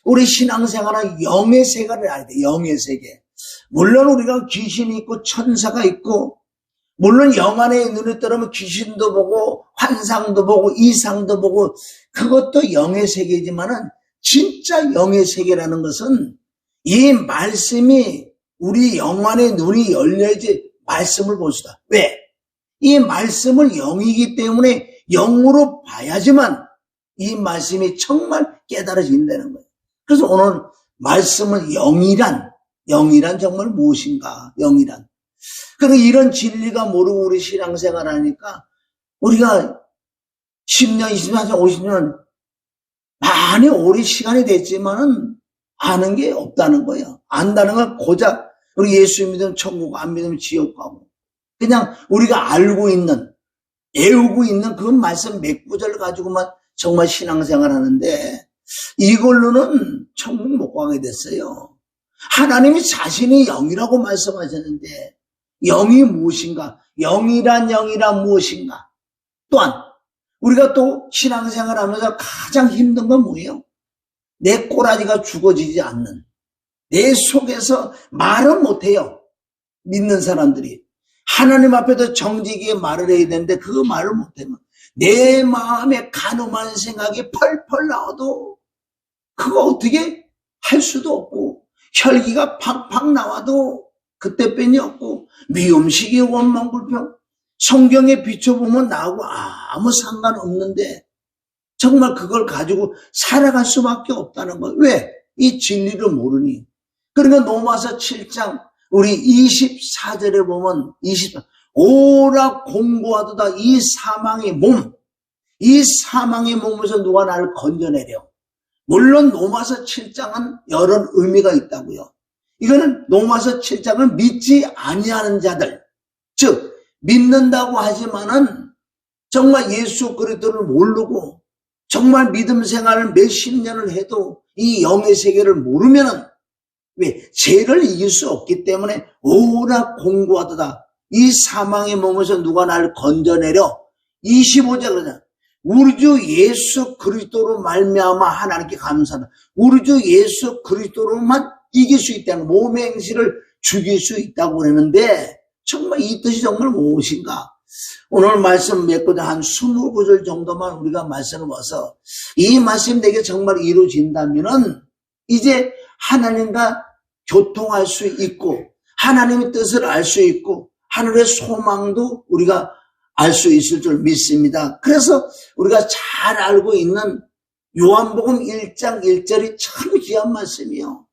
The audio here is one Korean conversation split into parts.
우리 신앙생활은 영의 세계를 알아야 돼. 영의 세계. 물론 우리가 귀신이 있고 천사가 있고, 물론 영안의 눈에 따르면 귀신도 보고 환상도 보고 이상도 보고, 그것도 영의 세계지만은 진짜 영의 세계라는 것은 이 말씀이 우리 영안의 눈이 열려야지 말씀을 볼 수다. 왜? 이 말씀을 영이기 때문에 영으로 봐야지만 이 말씀이 정말 깨달아진다는 거예요. 그래서 오늘 말씀은 영이란 정말 무엇인가? 영이란. 그러니까 이런 진리가 모르고 우리 신앙생활 하니까 우리가 10년, 20년, 50년 많이 오랜 시간이 됐지만은 아는 게 없다는 거예요. 안다는 건 고작 우리 예수 믿으면 천국, 안 믿으면 지옥 가고. 그냥 우리가 알고 있는, 애우고 있는 그 말씀 몇 구절 가지고만 정말 신앙생활 하는데 이걸로는 천국 못 가게 됐어요. 하나님이 자신이 영이라고 말씀하셨는데 영이 무엇인가? 영이란 무엇인가? 또한 우리가 또 신앙생활 하면서 가장 힘든 건 뭐예요? 내 꼬라지가 죽어지지 않는, 내 속에서 말은 못해요. 믿는 사람들이. 하나님 앞에서 정직하게 말을 해야 되는데 그 말을 못하면 내 마음에 간음한 생각이 펄펄 나와도 그거 어떻게 할 수도 없고, 혈기가 팍팍 나와도 그때 뺀이 없고, 미음식이 원망불평, 성경에 비춰보면 나하고 아무 상관없는데 정말 그걸 가지고 살아갈 수밖에 없다는 거예요. 왜? 이 진리를 모르니. 그러니까 로마서 7장 우리 24절에 보면 24, 오라 공고하도다 이 사망의 몸, 이 사망의 몸에서 누가 나를 건져내려. 물론 로마서 7장은 여러 의미가 있다고요. 이거는 로마서 7장은 믿지 아니하는 자들, 즉 믿는다고 하지만은 정말 예수 그리스도를 모르고 정말 믿음 생활을 몇십 년을 해도 이 영의 세계를 모르면은, 왜? 죄를 이길 수 없기 때문에 오라 공고하도다 이 사망의 몸에서 누가 나를 건져내려. 25절 그러잖아. 우리 주 예수 그리스도로 말미암아 하나님께 감사하다. 우리 주 예수 그리스도로만 이길 수 있다는, 몸의 행실을 죽일 수 있다고 그러는데 정말 이 뜻이 정말 무엇인가? 오늘 말씀 몇 구절, 한 20구절 정도만 우리가 말씀을 봐서 이 말씀 내게 정말 이루어진다면은 이제 하나님과 교통할 수 있고 하나님의 뜻을 알 수 있고 하늘의 소망도 우리가 알 수 있을 줄 믿습니다. 그래서 우리가 잘 알고 있는 요한복음 1장 1절이 참 귀한 말씀이요.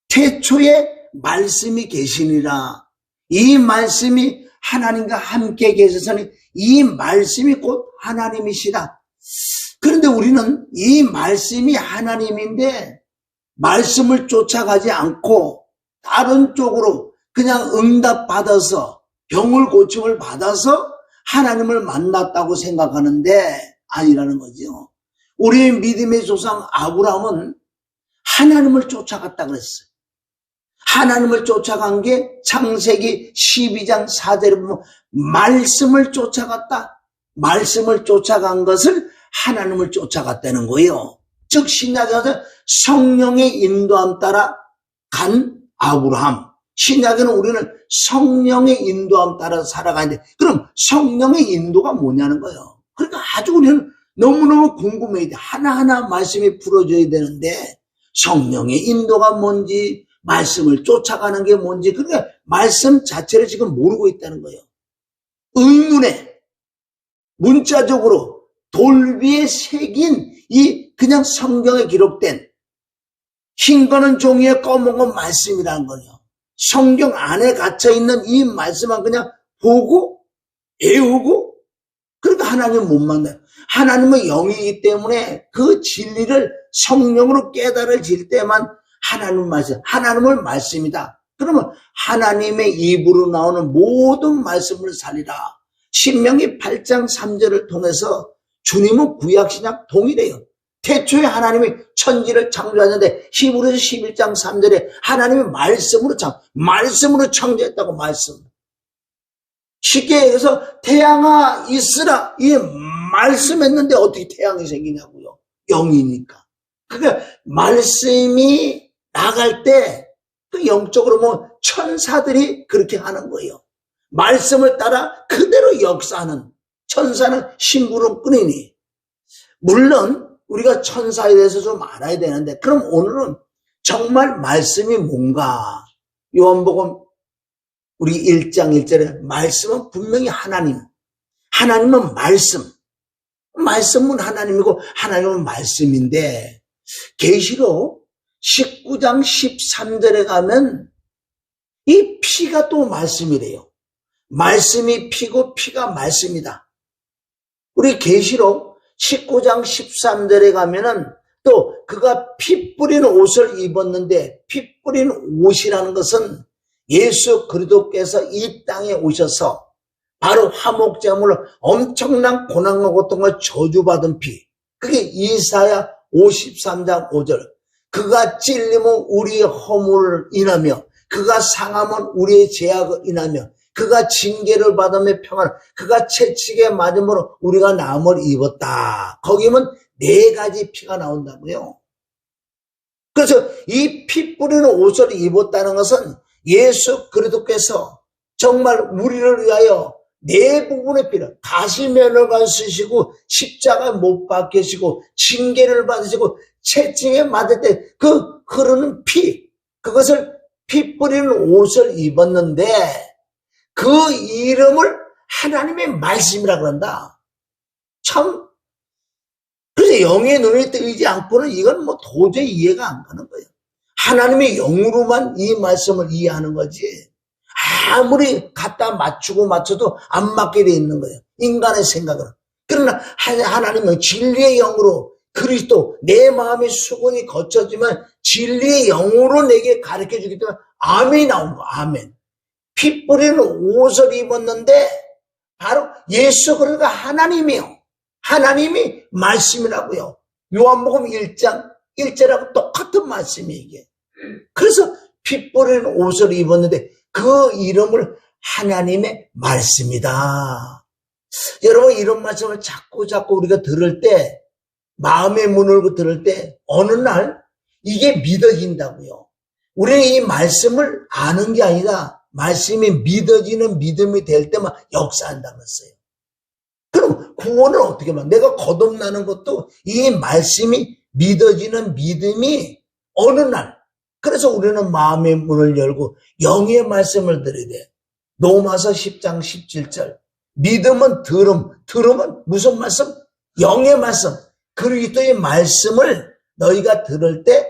태초에 말씀이 계시니라. 이 말씀이 하나님과 함께 계셔서니 이 말씀이 곧 하나님이시다. 그런데 우리는 이 말씀이 하나님인데 말씀을 쫓아가지 않고 다른 쪽으로 그냥 응답 받아서 병을 고침을 받아서 하나님을 만났다고 생각하는데 아니라는 거죠. 우리 믿음의 조상 아브라함은 하나님을 쫓아갔다 그랬어요. 하나님을 쫓아간 게 창세기 12장 4절에 보면 말씀을 쫓아갔다. 말씀을 쫓아간 것을 하나님을 쫓아갔다는 거예요. 즉 신약에서 성령의 인도함 따라 간 아브라함. 신약에는 우리는 성령의 인도함 따라 살아가는데 그럼 성령의 인도가 뭐냐는 거예요. 그러니까 아주 우리는 너무너무 궁금해야 돼. 하나하나 말씀이 풀어줘야 되는데 성령의 인도가 뭔지, 말씀을 쫓아가는 게 뭔지, 그러니까 말씀 자체를 지금 모르고 있다는 거예요. 의문에 문자적으로 돌비에 새긴 이 그냥 성경에 기록된 흰 거는 종이에 검은 건 말씀이라는 거예요. 성경 안에 갇혀있는 이 말씀만 그냥 보고 배우고 그러니까 하나님을 못 만나요. 하나님은 영이기 때문에 그 진리를 성령으로 깨달아질 때만 하나님 말씀, 하나님을 말씀이다. 그러면 하나님의 입으로 나오는 모든 말씀을 살리라. 신명기 8장 3절을 통해서 주님은 구약신약 동일해요. 태초에 하나님이 천지를 창조하는데 히브리서 11장 3절에 하나님이 말씀으로 창조했다고 말씀. 쉽게 얘기해서 태양아 있으라 이 말씀했는데 어떻게 태양이 생기냐고요. 영이니까. 그러니까 말씀이 나갈 때 그 영적으로 뭐 천사들이 그렇게 하는 거예요. 말씀을 따라 그대로 역사하는 천사는 심부름꾼이니. 물론 우리가 천사에 대해서 좀 알아야 되는데 그럼 오늘은 정말 말씀이 뭔가? 요한복음 우리 1장 1절에 말씀은 분명히 하나님. 하나님은 말씀. 말씀은 하나님이고 하나님은 말씀인데 계시록 19장 13절에 가면 이 피가 또 말씀이래요. 말씀이 피고 피가 말씀이다. 우리 계시록 19장 13절에 가면은 또 그가 피 뿌린 옷을 입었는데 피 뿌린 옷이라는 것은 예수 그리스도께서 이 땅에 오셔서 바로 화목제물로 엄청난 고난과 고통을 저주받은 피. 그게 이사야 53장 5절. 그가 찔림은 우리의 허물을 인하며 그가 상함은 우리의 죄악을 인하며 그가 징계를 받으며 평안을 그가 채찍에 맞음으로 우리가 나음을 입었다. 거기면 4가지 피가 나온다고요. 그래서 이 피 뿌리는 옷을 입었다는 것은 예수 그리스도께서 정말 우리를 위하여 4부분의 피를 가시면허관 쓰시고 십자가 못 박히시고 징계를 받으시고 채찍에 맞을 때 그 흐르는 피, 그것을 피 뿌리는 옷을 입었는데 그 이름을 하나님의 말씀이라 그런다. 참, 그래서 영의 눈에 뜨이지 않고는 이건 뭐 도저히 이해가 안 가는 거예요. 하나님의 영으로만 이 말씀을 이해하는 거지. 아무리 갖다 맞춰도 안 맞게 돼 있는 거예요. 인간의 생각은. 그러나 하나님은 진리의 영으로 그리스도 내 마음의 수건이 거쳐지면 진리의 영으로 내게 가르쳐 주기 때문에 아멘이 나온 거. 아멘. 피 뿌리는 옷을 입었는데 바로 예수 그리스도가 하나님이요. 하나님이 말씀이라고요. 요한복음 1장 1절하고 똑같은 말씀이 이게. 그래서 피 뿌리는 옷을 입었는데 그 이름을 하나님의 말씀이다. 여러분 이런 말씀을 자꾸 우리가 들을 때 마음의 문을 열고 들을 때 어느 날 이게 믿어진다고요. 우리는 이 말씀을 아는 게 아니라 말씀이 믿어지는 믿음이 될 때만 역사한다고 했어요. 그럼 구원을 어떻게 봐? 내가 거듭나는 것도 이 말씀이 믿어지는 믿음이 어느 날. 그래서 우리는 마음의 문을 열고 영의 말씀을 들어야 돼. 로마서 10장 17절. 믿음은 들음은 무슨 말씀? 영의 말씀. 그리스도의 말씀을 너희가 들을 때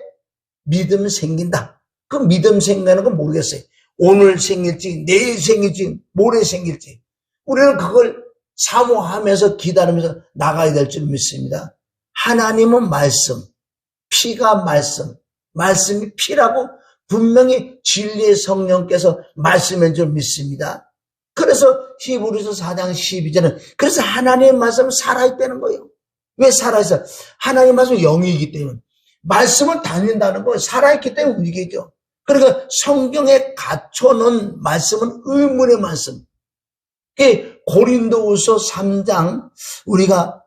믿음 생긴다. 그 믿음 생기는 건 모르겠어요. 오늘 생길지 내일 생길지 모레 생길지 우리는 그걸 사모하면서 기다리면서 나가야 될 줄 믿습니다. 하나님은 말씀, 피가 말씀, 말씀이 피라고 분명히 진리의 성령께서 말씀인 줄 믿습니다. 그래서 히브리서 4장 12절은 그래서 하나님의 말씀은 살아있다는 거예요. 왜 살아있어요? 하나님의 말씀은 영이기 때문에 말씀을 다닌다는 거예요. 살아있기 때문에 움직이죠. 그러니까 성경에 갖춰놓은 말씀은 의문의 말씀. 고린도후서 3장 우리가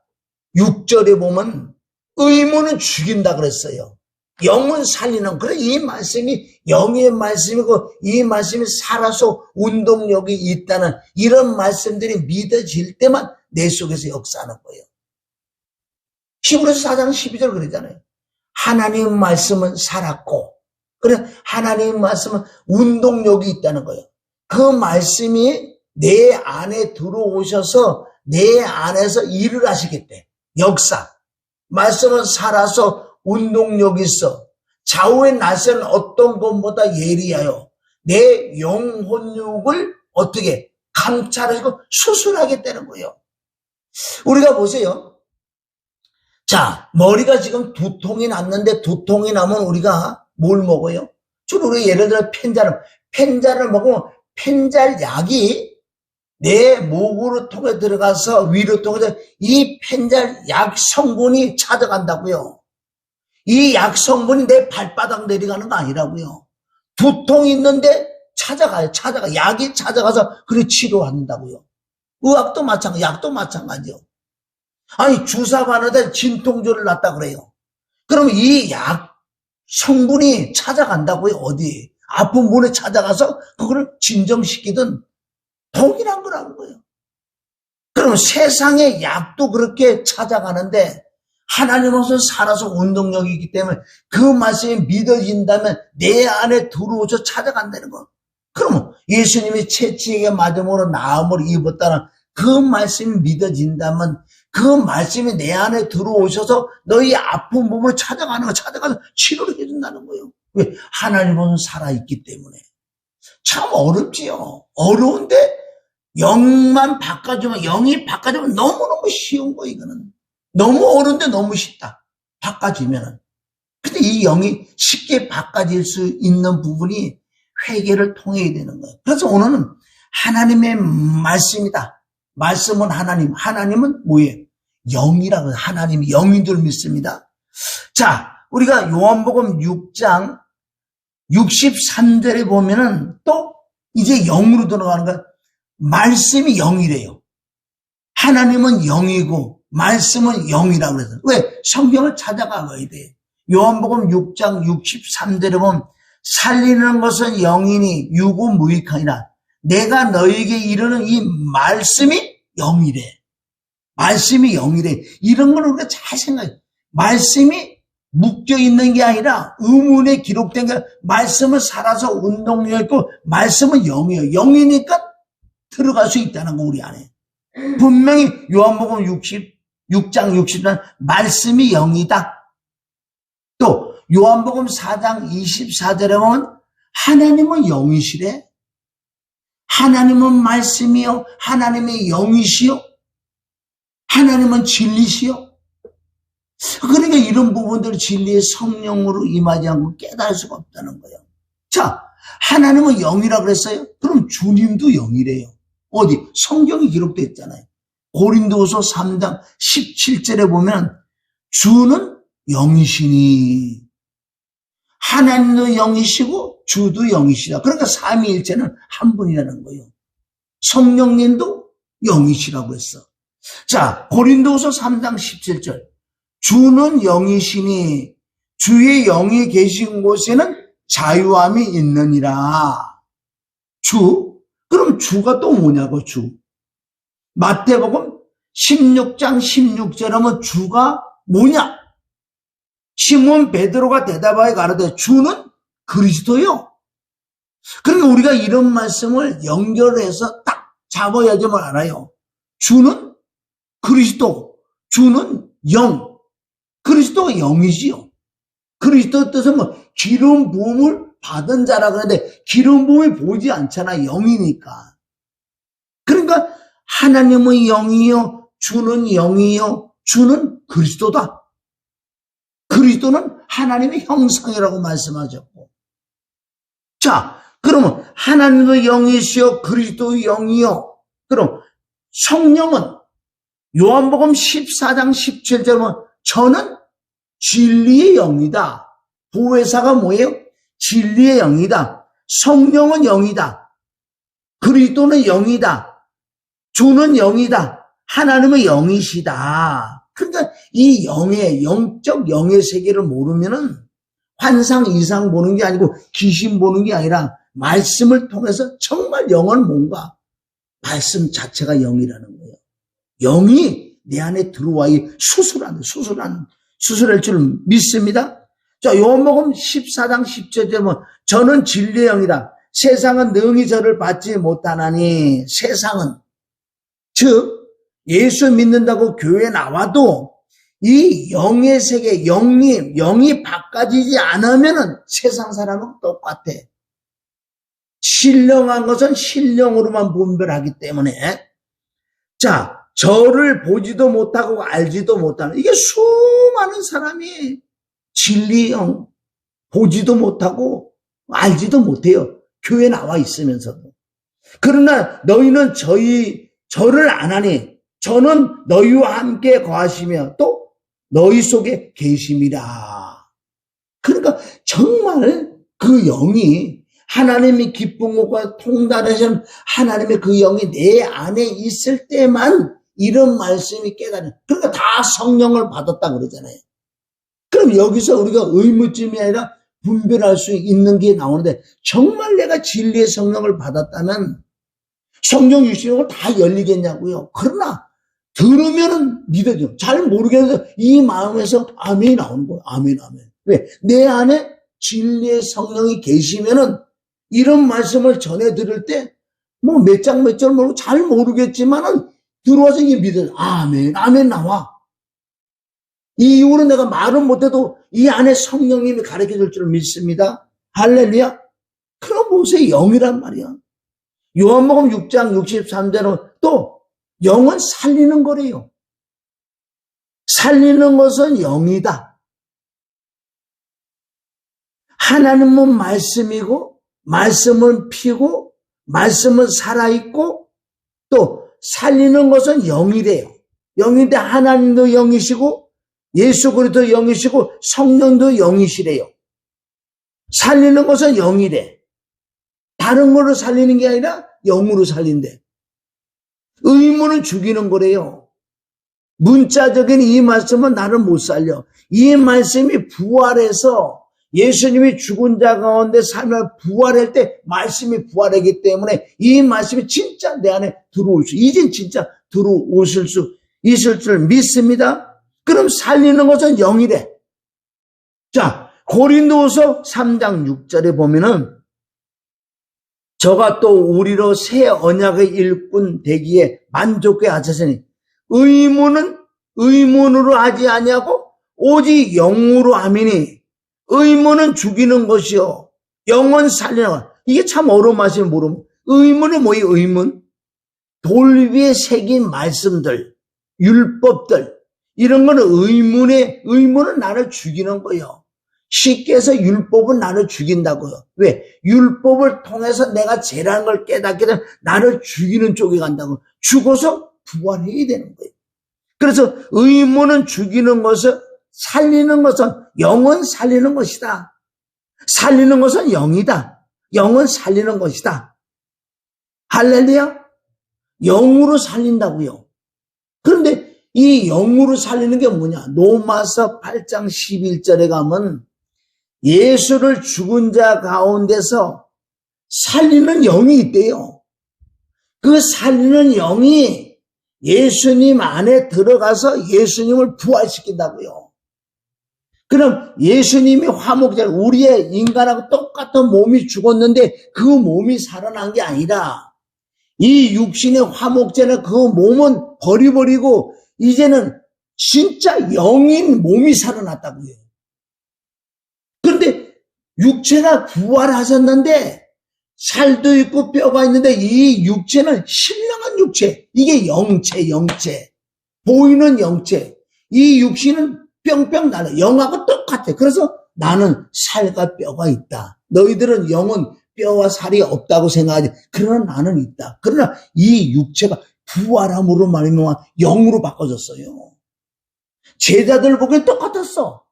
6절에 보면 의문은 죽인다 그랬어요. 영은 살리는. 그래 이 말씀이 영의 말씀이고 이 말씀이 살아서 운동력이 있다는 이런 말씀들이 믿어질 때만 내 속에서 역사하는 거예요. 히브리서 4장 12절 그러잖아요. 하나님 말씀은 살았고 그래 하나님 말씀은 운동력이 있다는 거예요. 그 말씀이 내 안에 들어오셔서 내 안에서 일을 하시겠대. 역사. 말씀은 살아서 운동력이 있어. 좌우의 날씨는 어떤 것보다 예리하여 내 영혼육을 어떻게 감찰하고 수술하겠다는 거예요. 우리가 보세요. 자, 머리가 지금 두통이 났는데 두통이 나면 우리가 뭘 먹어요? 주로 우리 예를 들어 펜자를 먹으면 펜잘 약이 내 목으로 통해 들어가서 위로 통해서 이 펜잘 약 성분이 찾아간다고요. 이 약 성분이 내 발바닥 내려가는 거 아니라고요. 두통이 있는데 찾아가요. 약이 찾아가서 그래 치료한다고요. 의학도 마찬가지, 약도 마찬가지요. 아니 주사 바르다 진통제를 놨다 그래요. 그럼 이 약 성분이 찾아간다고요. 어디? 아픈 분에 찾아가서 그거를 진정시키든 동일한 거라는 거예요. 그럼 세상의 약도 그렇게 찾아가는데 하나님으로서 살아서 운동력이 있기 때문에 그 말씀이 믿어진다면 내 안에 들어오셔서 찾아간다는 거. 그러면 예수님이 채찍에 맞음으로 나음을 입었다는 그 말씀이 믿어진다면 그 말씀이 내 안에 들어오셔서 너희 아픈 몸을 찾아가는 거, 찾아가서 치료를 해준다는 거예요. 왜? 하나님은 살아있기 때문에. 참 어렵지요. 어려운데 영만 바꿔주면, 영이 바꿔주면 너무너무 쉬운 거, 이거는. 너무 어려운데 너무 쉽다. 바꿔주면은. 근데 이 영이 쉽게 바꿔질 수 있는 부분이 회개를 통해야 되는 거예요. 그래서 오늘은 하나님의 말씀이다. 말씀은 하나님. 하나님은 뭐예요? 영이라고 해요. 하나님이 영인 줄 믿습니다. 자, 우리가 요한복음 6장 63절에 보면은 또 이제 영으로 들어가는 거야. 말씀이 영이래요. 하나님은 영이고 말씀은 영이라고 그래서. 왜? 성경을 찾아가야 돼. 요한복음 6장 63절에 보면 살리는 것은 영이니 유고 무익하니라. 내가 너에게 이르는 이 말씀이 영이래. 말씀이 영이래. 이런 걸 우리가 잘 생각해. 말씀이 묶여 있는 게 아니라 의문에 기록된 게 말씀을 살아서 운동력 있고 말씀은 영이에요. 영이니까 들어갈 수 있다는 거 우리 안에. 분명히 요한복음 6장 60절 말씀이 영이다. 또 요한복음 4장 24절에 보면 하나님은 영이시래. 하나님은 말씀이요. 하나님의 영이시요. 하나님은 진리시요. 그러니까 이런 부분들을 진리의 성령으로 임하지 않고 깨달을 수가 없다는 거예요. 자, 하나님은 영이라고 그랬어요. 그럼 주님도 영이래요. 어디? 성경이 기록되어 있잖아요. 고린도후서 3장 17절에 보면 주는 영이시니 하나님도 영이시고 주도 영이시다. 그러니까 삼위일체는 한 분이라는 거예요. 성령님도 영이시라고 했어. 자, 고린도후서 3장 17절 주는 영이시니 주의 영이 계신 곳에는 자유함이 있느니라. 주? 그럼 주가 또 뭐냐고, 주. 마태복음 16장 16절 하면 주가 뭐냐? 시몬 베드로가 대답하여 가로되 주는 그리스도요. 그러니까 우리가 이런 말씀을 연결해서 딱 잡아야지만 알아요. 주는 그리스도, 주는 영. 그리스도가 영이지요. 그리스도 뜻은 뭐 기름 부음을 받은 자라고 하는데 기름 부음이 보이지 않잖아. 영이니까. 그러니까 하나님은 영이요. 주는 영이요. 주는 그리스도다. 그리스도는 하나님의 형상이라고 말씀하셨고. 자, 그러면 하나님의 영이시요. 그리스도의 영이요. 그럼 성령은 요한복음 14장 17절 보면 저는 진리의 영이다. 보혜사가 뭐예요? 진리의 영이다. 성령은 영이다. 그리스도는 영이다. 주는 영이다. 하나님은 영이시다. 그러니까 이 영의 영적 영의 세계를 모르면은 환상 이상 보는 게 아니고 귀신 보는 게 아니라 말씀을 통해서 정말 영은 뭔가 말씀 자체가 영이라는 거예요. 영이 내 안에 들어와야 수술할 줄 믿습니다. 자, 요한복음 14장 10절에 보면 저는 진리의 영이다. 세상은 능히 저를 받지 못하나니 세상은 즉 예수 믿는다고 교회에 나와도 이 영의 세계 영이 바꿔지지 않으면은 세상 사람은 똑같아. 신령한 것은 신령으로만 분별하기 때문에 자 저를 보지도 못하고 알지도 못하는 이게 수많은 사람이 진리의 영 보지도 못하고 알지도 못해요. 교회에 나와 있으면서도. 그러나 너희는 저를 안 하니 저는 너희와 함께 거하시며 또 너희 속에 계심이라. 그러니까 정말 그 영이 하나님이 기쁜 것과 통달하시는 하나님의 그 영이 내 안에 있을 때만 이런 말씀이 깨달아요. 그러니까 다 성령을 받았다 그러잖아요. 그럼 여기서 우리가 의무쯤이 아니라 분별할 수 있는 게 나오는데, 정말 내가 진리의 성령을 받았다면 성령 주시는 걸 다 열리겠냐고요. 그러나 들으면은 믿어져. 잘 모르겠어서 이 마음에서 아멘이 나오는 거예요. 아멘, 아멘. 왜? 내 안에 진리의 성령이 계시면은 이런 말씀을 전해 들을 때 뭐 몇 장 몇 절 모르고 잘 모르겠지만은 들어와서 이게 믿어져. 아멘, 아멘 나와. 이 이후로 내가 말은 못해도 이 안에 성령님이 가르쳐 줄 줄 믿습니다. 할렐루야. 그럼 모세의 영이란 말이야. 요한복음 6장 63절은 또 영은 살리는 거래요. 살리는 것은 영이다. 하나님은 말씀이고, 말씀은 피고, 말씀은 살아있고, 또 살리는 것은 영이래요. 영인데 하나님도 영이시고, 예수 그리스도 영이시고, 성령도 영이시래요. 살리는 것은 영이래. 다른 걸로 살리는 게 아니라 영으로 살린대. 의무는 죽이는 거래요. 문자적인 이 말씀은 나를 못 살려. 이 말씀이 부활해서 예수님이 죽은 자 가운데 삶을 부활할 때 말씀이 부활하기 때문에 이 말씀이 진짜 내 안에 들어올 수, 이젠 진짜 들어오실 수 있을 줄 믿습니다. 그럼 살리는 것은 영이래. 자, 고린도후서 3장 6절에 보면은 저가 또 우리로 새 언약의 일꾼 되기에 만족해 하셨으니 의무는 의문으로 하지 아니하고 오직 영으로 하미니 의무는 죽이는 것이요 영은 살리는 것. 이게 참 어려운 말씀이 모르면 의문은 뭐예요? 의문? 돌 위에 새긴 말씀들, 율법들 이런 거는 의문은 나를 죽이는 거예요. 쉽게 해서 율법은 나를 죽인다고요. 왜? 율법을 통해서 내가 죄라는 걸 깨닫게 되면 나를 죽이는 쪽에 간다고. 죽어서 부활해야 되는 거예요. 그래서 의무는 죽이는 것을, 살리는 것은 영은 살리는 것이다. 살리는 것은 영이다. 영은 살리는 것이다. 할렐루야. 영으로 살린다고요. 그런데 이 영으로 살리는 게 뭐냐? 로마서 8장 11절에 가면 예수를 죽은 자 가운데서 살리는 영이 있대요. 그 살리는 영이 예수님 안에 들어가서 예수님을 부활시킨다고요. 그럼 예수님이 화목제를, 우리의 인간하고 똑같은 몸이 죽었는데 그 몸이 살아난 게 아니라 이 육신의 화목제는 그 몸은 버려버리고 이제는 진짜 영인 몸이 살아났다고요. 그런데 육체가 부활하셨는데 살도 있고 뼈가 있는데 이 육체는 신령한 육체, 이게 영체, 보이는 영체. 이 육신은 뿅뿅 나는 영하고 똑같아. 그래서 나는 살과 뼈가 있다. 너희들은 영은 뼈와 살이 없다고 생각하지. 그러나 나는 있다. 그러나 이 육체가 부활함으로 말미암아 영으로 바꿔졌어요. 제자들 보기엔 똑같았어.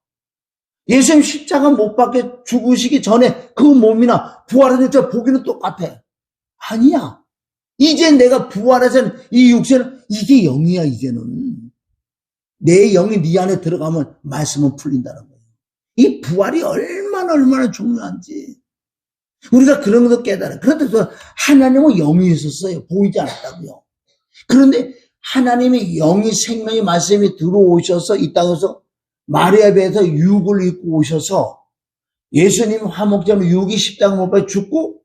예수님 십자가 못 박혀 죽으시기 전에 그 몸이나 부활한 육체 보기는 똑같아. 아니야. 이제 내가 부활해서 이 육체는 이게 영이야. 이제는 내 영이 네 안에 들어가면 말씀은 풀린다는 거예요. 이 부활이 얼마나 중요한지 우리가 그런 것도 깨달아. 그런데 하나님은 영이 있었어요. 보이지 않았다고요. 그런데 하나님이 영이 생명의 말씀이 들어오셔서 이 땅에서 마리아 배에서 육을 입고 오셔서 예수님 화목제로 육이 십자가 못 박혀 죽고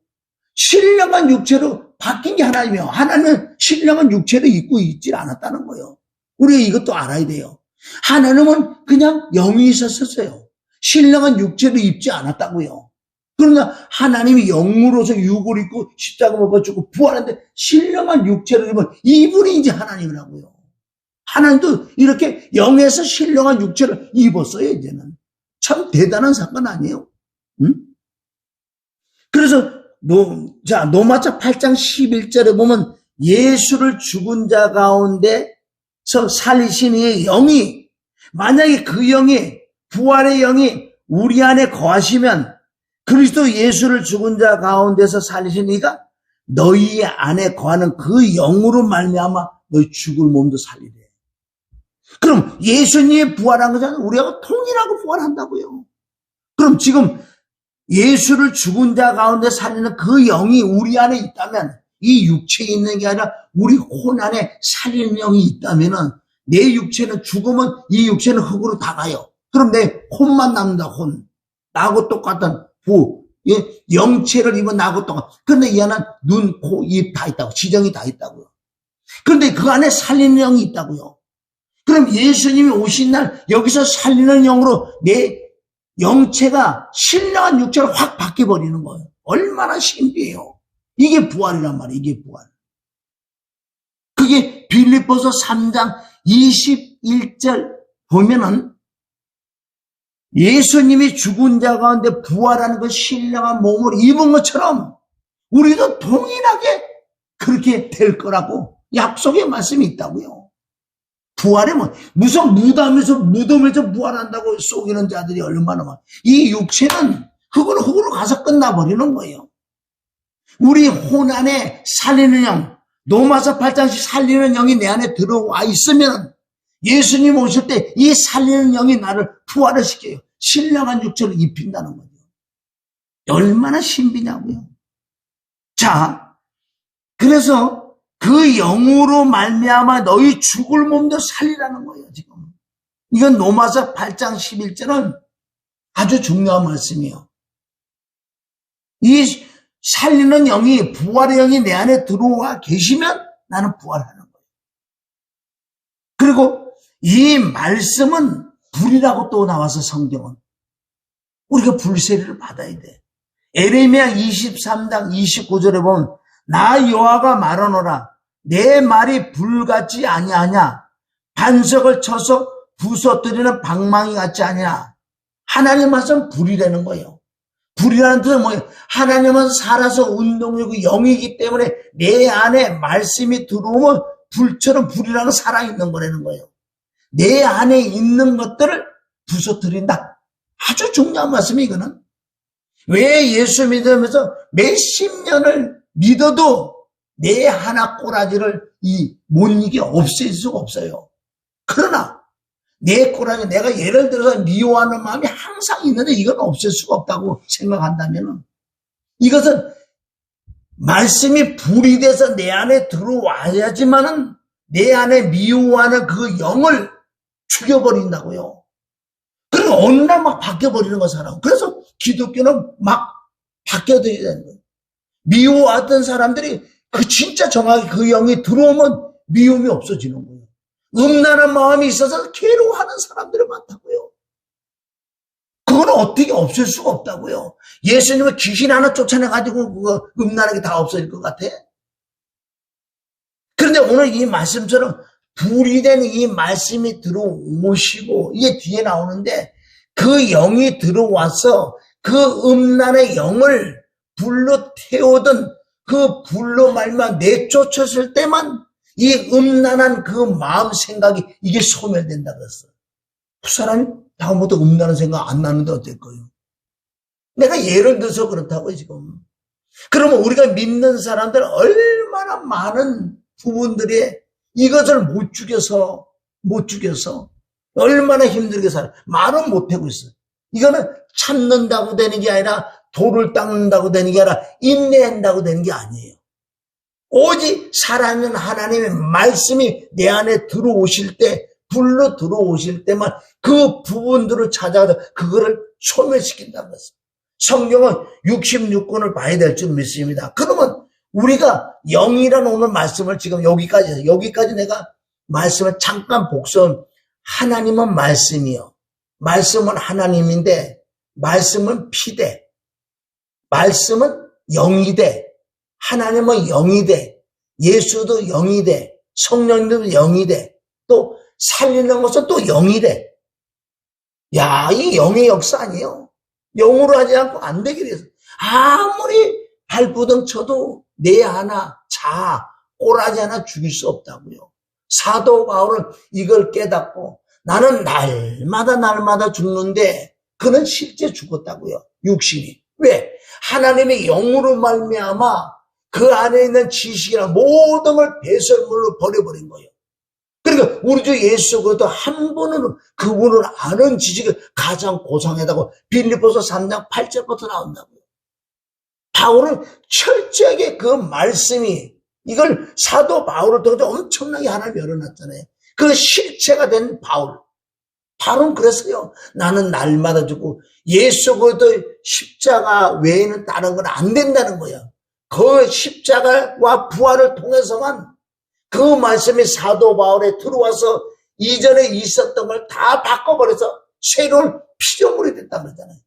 신령한 육체로 바뀐 게 하나님이에요. 하나님은 신령한 육체를 입고 있지 않았다는 거예요. 우리가 이것도 알아야 돼요. 하나님은 그냥 영이 있었어요. 신령한 육체를 입지 않았다고요. 그러나 하나님이 영으로서 육을 입고 십자가 못 박혀 죽고 부활했는데 신령한 육체를 입은 이분이 이제 하나님이라고요. 하나님도 이렇게 영에서 신령한 육체를 입었어요. 이제는 참 대단한 사건 아니에요? 응? 그래서 노마자 8장 11절에 보면 예수를 죽은 자 가운데서 살리신 이의 영이, 만약에 그 영이, 부활의 영이 우리 안에 거하시면 그리스도 예수를 죽은 자 가운데서 살리신 이가 너희 안에 거하는 그 영으로 말미암아 너희 죽을 몸도 살리래. 그럼 예수님이 부활한 거잖아요. 우리하고 통일하고 부활한다고요. 그럼 지금 예수를 죽은 자 가운데 살리는 그 영이 우리 안에 있다면, 이 육체에 있는 게 아니라 우리 혼 안에 살리는 영이 있다면은, 내 육체는 죽으면 이 육체는 흙으로 다 가요. 그럼 내 혼만 남는다, 혼. 나하고 똑같은 영체를 입은 나하고 똑같은. 그런데 이 안은 눈, 코, 입 다 있다고. 지정이 다 있다고요. 그런데 그 안에 살리는 영이 있다고요. 그럼 예수님이 오신 날 여기서 살리는 영으로 내 영체가 신령한 육체를 확 바뀌어버리는 거예요. 얼마나 신비해요. 이게 부활이란 말이에요. 이게 부활. 그게 빌립보서 3장 21절 보면은 예수님이 죽은 자 가운데 부활하는 그 신령한 몸을 입은 것처럼 우리도 동일하게 그렇게 될 거라고 약속의 말씀이 있다고요. 부활에 뭐 무슨 무덤에서 부활한다고 속이는 자들이 얼마나 많아. 이 육체는 흙으로 가서 끝나버리는 거예요. 우리 혼 안에 살리는 영, 로마서 8장씩 살리는 영이 내 안에 들어와 있으면 예수님 오실 때 이 살리는 영이 나를 부활을 시켜요. 신령한 육체를 입힌다는 거죠. 얼마나 신비냐고요. 자, 그래서 그 영으로 말미암아 너희 죽을 몸도 살리라는 거예요. 지금 이건 로마서 8장 11절은 아주 중요한 말씀이에요. 이 살리는 영이, 부활의 영이 내 안에 들어와 계시면 나는 부활하는 거예요. 그리고 이 말씀은 불이라고 또 나와서 성경은 우리가 불세례를 받아야 돼. 에레미야 23장 29절에 보면 나 여호와가 말하노라 내 말이 불같지 아니하냐 반석을 쳐서 부서뜨리는 방망이 같지 아니냐. 하나님 말씀 불이라는 거예요. 불이라는 뜻은 뭐예요? 하나님은 살아서 운동이고 영이기 때문에 내 안에 말씀이 들어오면 불처럼 불이라는 살아있는 거라는 거예요. 내 안에 있는 것들을 부서뜨린다. 아주 중요한 말씀이 이거는. 왜 예수 믿으면서 몇십 년을 믿어도 내 하나 꼬라지를 못 이겨 없앨 수가 없어요. 그러나 내 꼬라지, 내가 예를 들어서 미워하는 마음이 항상 있는데 이건 없앨 수가 없다고 생각한다면 이것은 말씀이 불이 돼서 내 안에 들어와야지만은 내 안에 미워하는 그 영을 죽여버린다고요. 그리고 어느 날 막 바뀌어버리는 거 사람. 그래서 기독교는 막 바뀌어들어야 되는 거예요. 미워하던 사람들이 진짜 정확히 그 영이 들어오면 미움이 없어지는 거예요. 음란한 마음이 있어서 괴로워하는 사람들이 많다고요. 그건 어떻게 없앨 수가 없다고요. 예수님은 귀신 하나 쫓아내가지고 그거 음란하게 다 없어질 것 같아? 그런데 오늘 이 말씀처럼 불이 된 이 말씀이 들어오시고 이게 뒤에 나오는데 그 영이 들어와서 그 음란의 영을 불로 태우던 그 불로 말만 내쫓았을 때만 이 음란한 그 마음 생각이 이게 소멸된다 그랬어. 그 사람이 다음부터 음란한 생각 안 나는데 어떨 거예요? 내가 예를 들어서 그렇다고요 지금. 그러면 우리가 믿는 사람들 얼마나 많은 부분들이 이것을 못 죽여서 얼마나 힘들게 살아. 말은 못하고 있어. 이거는 참는다고 되는 게 아니라 돌을 닦는다고 되는 게 아니라 인내한다고 되는 게 아니에요. 오직 살아있는 하나님의 말씀이 내 안에 들어오실 때, 불로 들어오실 때만 그 부분들을 찾아가서 그거를 소멸시킨다는 것입니다. 성경은 66권을 봐야 될 줄 믿습니다. 그러면 우리가 영이라는 오늘 말씀을 지금 여기까지 해서 여기까지 내가 말씀을 잠깐 복선. 하나님은 말씀이요. 말씀은 하나님인데 말씀은 피대. 말씀은 영이대. 하나님은 영이대. 예수도 영이대. 성령님도 영이대. 또 살리는 것은 또 영이대. 야, 이 영의 역사 아니에요. 영으로 하지 않고 안 되게 돼서 아무리 발부둥 쳐도 내 하나 꼬라지 하나 죽일 수 없다고요. 사도 바울은 이걸 깨닫고 나는 날마다 죽는데 그는 실제 죽었다고요. 육신이. 왜? 하나님의 영으로 말미암아 그 안에 있는 지식이나 모든 걸 배설물로 버려버린 거예요. 그리고 그러니까 우리 주 예수 그리스도 한 분은 그분을 아는 지식이 가장 고상하다고 빌립보서 3장 8절부터 나온다고요. 바울은 철저하게 그 말씀이 이걸 사도 바울을 통해서 엄청나게 하나님 열어놨잖아요. 그 실체가 된 바울. 바울은 그랬어요. 나는 날마다 죽고 예수 그리스도의 십자가 외에는 다른 건 안 된다는 거예요. 그 십자가와 부활을 통해서만 그 말씀이 사도 바울에 들어와서 이전에 있었던 걸 다 바꿔버려서 새로운 피조물이 됐다고 그러잖아요.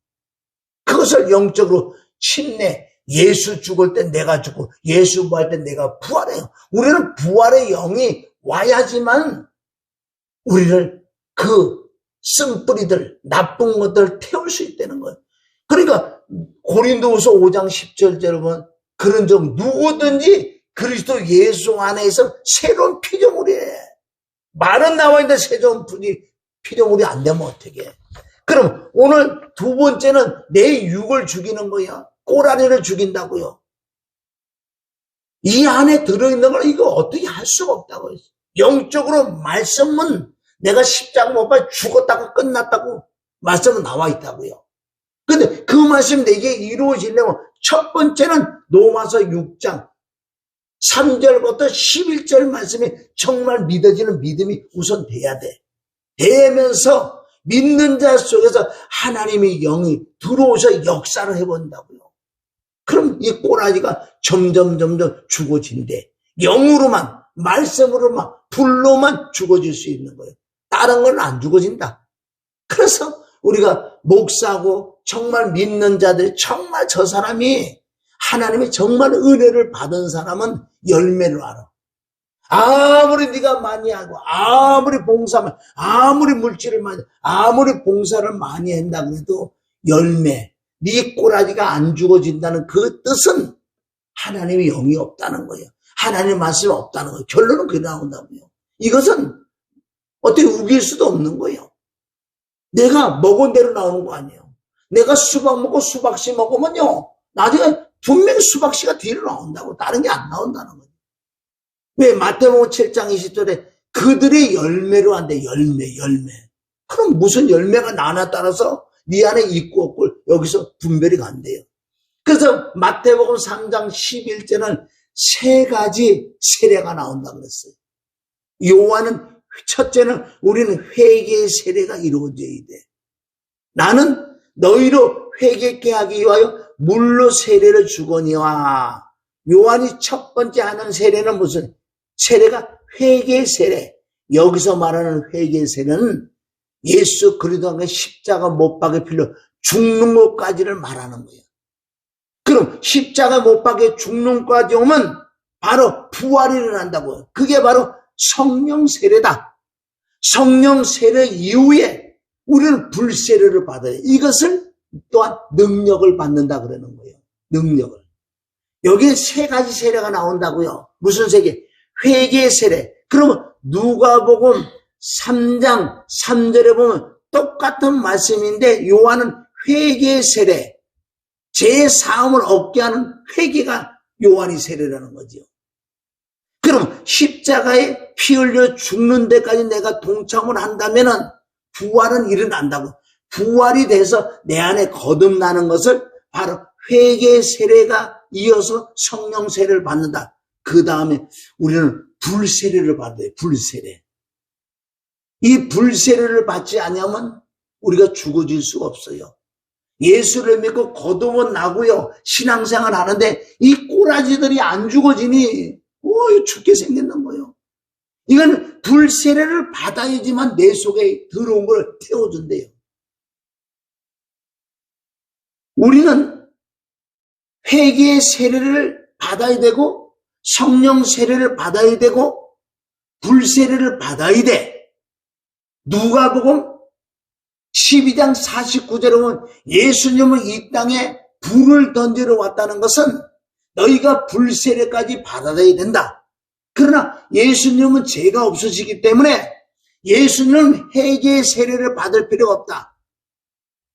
그것을 영적으로 침내, 예수 죽을 때 내가 죽고 예수 부활 때 내가 부활해요. 우리는 부활의 영이 와야지만 우리를 그 쓴뿌리들, 나쁜 것들을 태울 수 있다는 거예요. 그러니까 고린도후서 5장 10절대로 보면 그런 점 누구든지 그리스도 예수 안에서 새로운 피조물이에요. 말은 나와 있는데 새로운 피조물이 안 되면 어떡해. 그럼 오늘 두 번째는 내 육을 죽이는 거야. 꼬라리를 죽인다고요. 이 안에 들어있는 걸 이거 어떻게 할 수가 없다고요. 영적으로 말씀은 내가 십자가 못 박혀 죽었다고 끝났다고 말씀은 나와 있다고요. 근데 그 말씀 내게 이루어지려면 첫 번째는 로마서 6장 3절부터 11절 말씀이 정말 믿어지는 믿음이 우선 돼야 돼. 되면서 믿는 자 속에서 하나님의 영이 들어오셔 역사를 해본다고요. 그럼 이 꼬라지가 점점 죽어진대. 영으로만, 말씀으로만, 불로만 죽어질 수 있는 거예요. 다른 건 안 죽어진다. 그래서 우리가 목사고 정말 믿는 자들이 정말 저 사람이 하나님이 정말 은혜를 받은 사람은 열매를 알아. 아무리 네가 많이 하고 아무리 봉사만 아무리 물질을 많이 아무리 봉사를 많이 한다 그래도 열매 네 꼬라지가 안 죽어진다는 그 뜻은 하나님의 영이 없다는 거예요. 하나님의 말씀이 없다는 거예요. 결론은 그게 나온다고요. 이것은 어떻게 우길 수도 없는 거예요. 내가 먹은 대로 나오는 거 아니에요. 내가 수박 먹고 수박씨 먹으면요 나중에 분명히 수박씨가 뒤로 나온다고. 다른 게 안 나온다는 거예요. 왜 마태복음 7장 20절에 그들의 열매로 한대. 열매. 그럼 무슨 열매가 나나 따라서 네 안에 있고 없고 여기서 분별이 간대요. 그래서 마태복음 3장 11절은 세 가지 세례가 나온다고 그랬어요. 요한은 첫째는 우리는 회개의 세례가 이루어져야 돼. 나는 너희로 회개케 하기 위하여 물로 세례를 주거니와. 요한이 첫 번째 하는 세례는 무슨 세례가 회개의 세례. 여기서 말하는 회개의 세례는 예수 그리스도의 십자가 못 박에 필려 죽는 것까지를 말하는 거예요. 그럼 십자가 못 박에 죽는 것까지 오면 바로 부활이 일어난다고요. 그게 바로 성령 세례다. 성령 세례 이후에 우리는 불세례를 받아요. 이것을 또한 능력을 받는다 그러는 거예요. 능력을. 여기에 세 가지 세례가 나온다고요. 무슨 세례? 회개의 세례. 그러면 누가복음 3장 3절에 보면 똑같은 말씀인데 요한은 회개의 세례. 제 사함을 얻게 하는 회개가 요한이 세례라는 거죠. 그럼 십자가에 피 흘려 죽는 데까지 내가 동참을 한다면은 부활은 일어난다고. 부활이 돼서 내 안에 거듭나는 것을 바로 회개의 세례가 이어서 성령 세례를 받는다. 그 다음에 우리는 불세례를 받아요. 불세례. 이 불세례를 받지 않으면 우리가 죽어질 수가 없어요. 예수를 믿고 거듭은 나고요. 신앙생활 하는데 이 꼬라지들이 안 죽어지니 죽게 생겼는 거예요. 이건 불세례를 받아야지만 내 속에 들어온 걸 태워준대요. 우리는 회개의 세례를 받아야 되고 성령 세례를 받아야 되고 불세례를 받아야 돼. 누가복음 12장 49절에 보면 예수님은 이 땅에 불을 던지러 왔다는 것은 너희가 불세례까지 받아야 된다. 그러나 예수님은 죄가 없으시기 때문에 예수님은 회개의 세례를 받을 필요가 없다.